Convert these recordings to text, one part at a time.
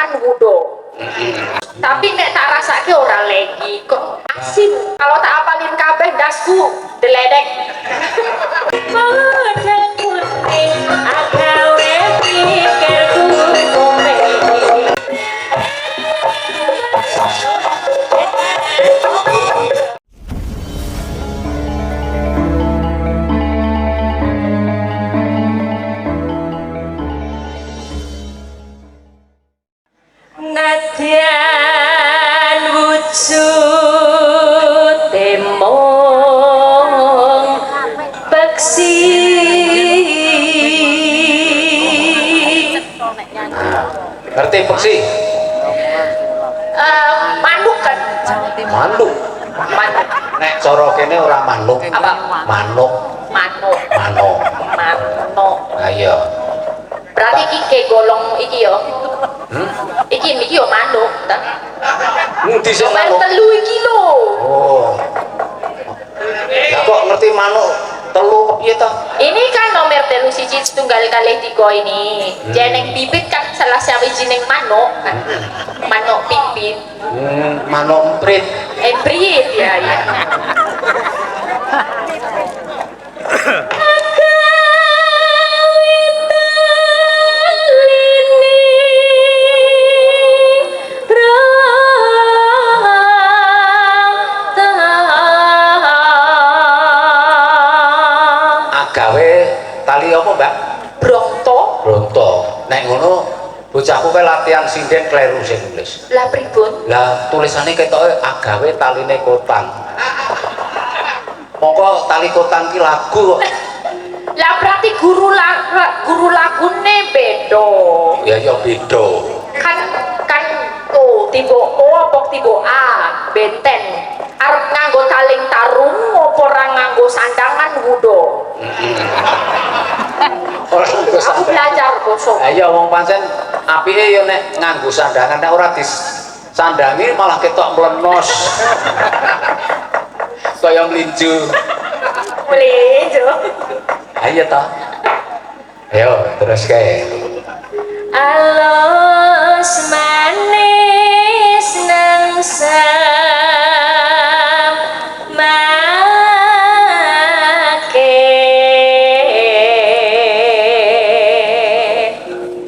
sandangan wudo. Tapi nek tak rasake ora legi kok asin. Kalau tak apalin kabeh dasku deledek. Model kuning agawe pikirku komedi. Nadyan wujud temong beksi ngerti beksi? Manuk kan? Manuk nek cara kene ora manuk Apa? manuk Manuk ayo berarti iki ke golong iki yo iki yo manuk ta? Ngendi sing Manuk manuk? telu iki lho. Oh. Lah kok ngerti manuk telu kepiye ta? Ini kan nomor telu siji setunggal kalih tiga ini. Jeneng bibit kan salah sawijining manuk kan. Manuk pipit. Manuk emprit. Hybrid ya ya. Gawe tali apa, Mbak? Bronto. Bronto. Nek ngono bocahku kae latihan sinden kleru sing nulis. Lah pripun? Lah tulisane ketoke agawe taline kotang. Mongko tali kotang ki lagu kok. Lah berarti guru lagune beda. Ya ya beda. Kan tuh tiba O apa tiba A benten. Arep nganggo taling tarung apa ora nganggo sandangan wudo. Aku belajar bosok. Ayo wong pancen apike ya nek nganggo sandangan nek ora disandangi malah ketok mlenos. Kaya mlinju. Mlinju. Ayo ta. Ayo terus kae. Alus manis nang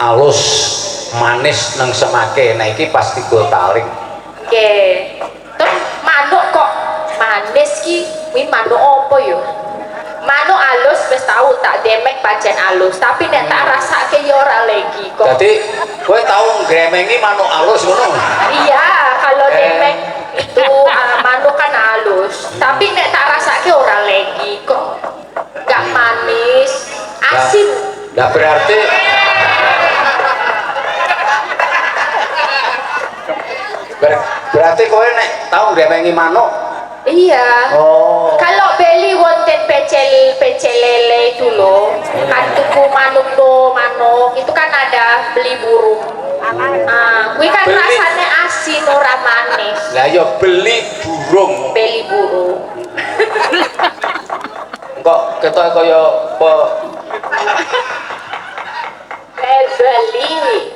alus manis nang semake. Nah iki pasti go taling. Oke. Terus manuk kok manis ki kuwi manuk apa yo? Manuk alus wis tau tak demek pancen alus, tapi nek tak rasake yo ora legi kok. Jadi kowe tau ngremengi manuk alus ngono? Iya, kalau demek itu manuk kan halus, tapi nek tak rasake ora legi kok. Gak manis, asin. Lah berarti berarti kowe nek tau ngremengi manuk? Iya. Oh. Kalau beli wonten pecel lele itu loh, kan tuku manuk itu kan ada beli burung. Kuwi kan Beli. rasanya asin ora manis. Lah ya beli burung. Beli burung. Kok ketoke kaya apa? Beli.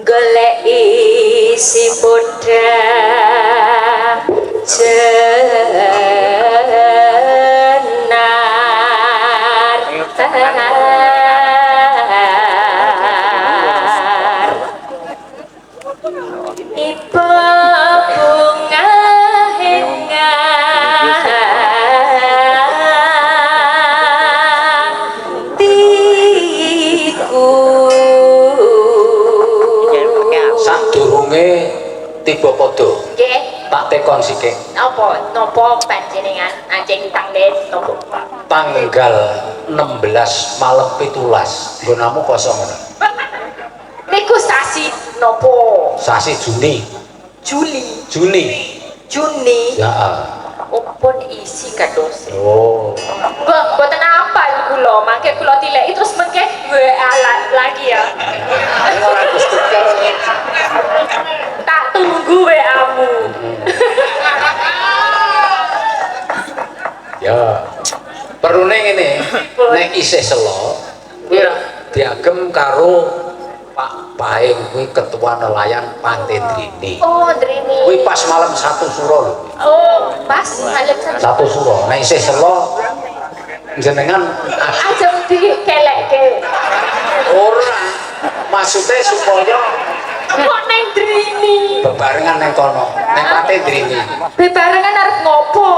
Golek isi bodah jenar ibu bunga hingga Sadurunge tiba padha. Nggih. Tak tekon sithik. Napa panjenengan anjing tanglet napa? Tanggal 16 malam 17 nggonamu kosong ngono. Niku sasi nopo? Sasi Juni. Juni. Ya. Opo isi kados. Oh. Boten apa kula, mangke kula tileki terus mengke WA lagi ya. Ora Gusti perune ngene nek isih selo kuwi diagem karo Pak Paing kuwi ketua nelayan Pantai Drini. Oh, Drini. Kuwi pas malam 1 suro lho. Oh, pas malam 1 suro. Nek isih selo jenengan aja dikelekke. Ora. Maksudnya supaya Kok neng Drini? bebarengan neng kono, neng Pantai Drini. Bebarengan arep ngopo?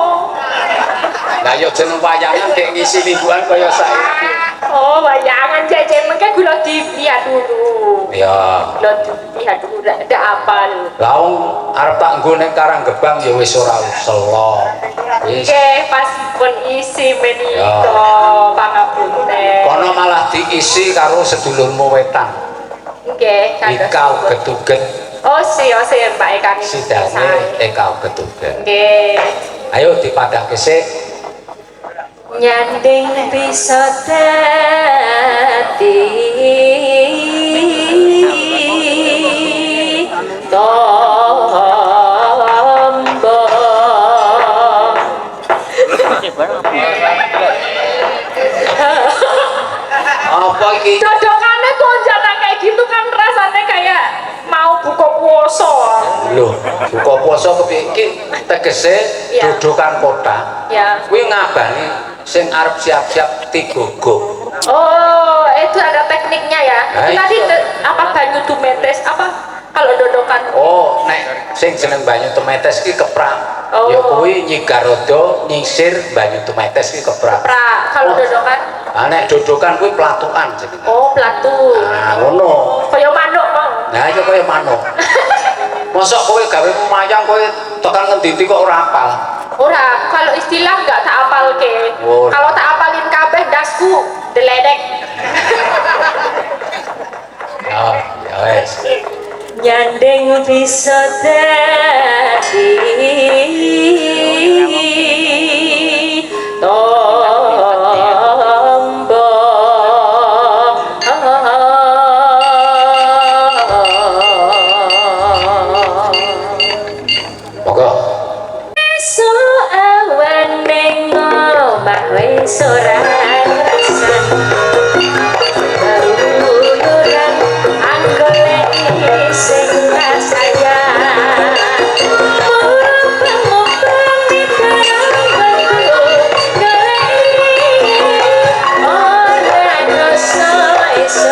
Lah yo jeneng wayangan kayak ngisi mingguan kaya saiki. Oh, wayangan jajan mengke gula dilihat dulu. Ya. Gula dilihat dulu ndak apal. Lah wong arep tak nggo ning Karanggebang ya wis ora selo. Wis. Nggih, pasipun isi menika pangapunten. Kono malah diisi karo sedulurmu wetan. Nggih, Ikau Getugen. Oh, si Mbak Eka niki. Sidane Ikau Getugen. Nggih. Ayo dipadake sik. Nyanding bisa dadi tombo. Apa iki? Dodokane konjatan kayak gitu kan rasanya kayak mau buka puasa. Loh, buka puasa kepiye iki tegese Ya. dodokan kotak. Ya. Kuwi ngabani sing arep siap-siap tigogo. Oh, itu ada tekniknya ya. Nah, Tadi itu. apa banyu tumetes apa kalau dodokan? Oh, nek sing jeneng banyu tumetes ki keprak. Oh. Ya kuwi nyigarodo nyisir banyu tumetes ki keprak. Pra, kalau dodokan? Ah nek dodokan kuwi platukan jenenge. Oh, platu. Nah, ngono. Kaya manuk mau. Nah, itu kaya manuk. Mosok kowe gawe mayang kowe tekan ngendi kok ora apal. Ora, kalau istilah nggak tak apal ke. Oh. Kalau tak apalin kabeh dasku deledek. Ya, ya wes. Nyandeng bisa dadi tombo. Monggo. So awan ning omah wis ora rasan. Baruluran anggolek sing sayang. Mumpung ora rasa iso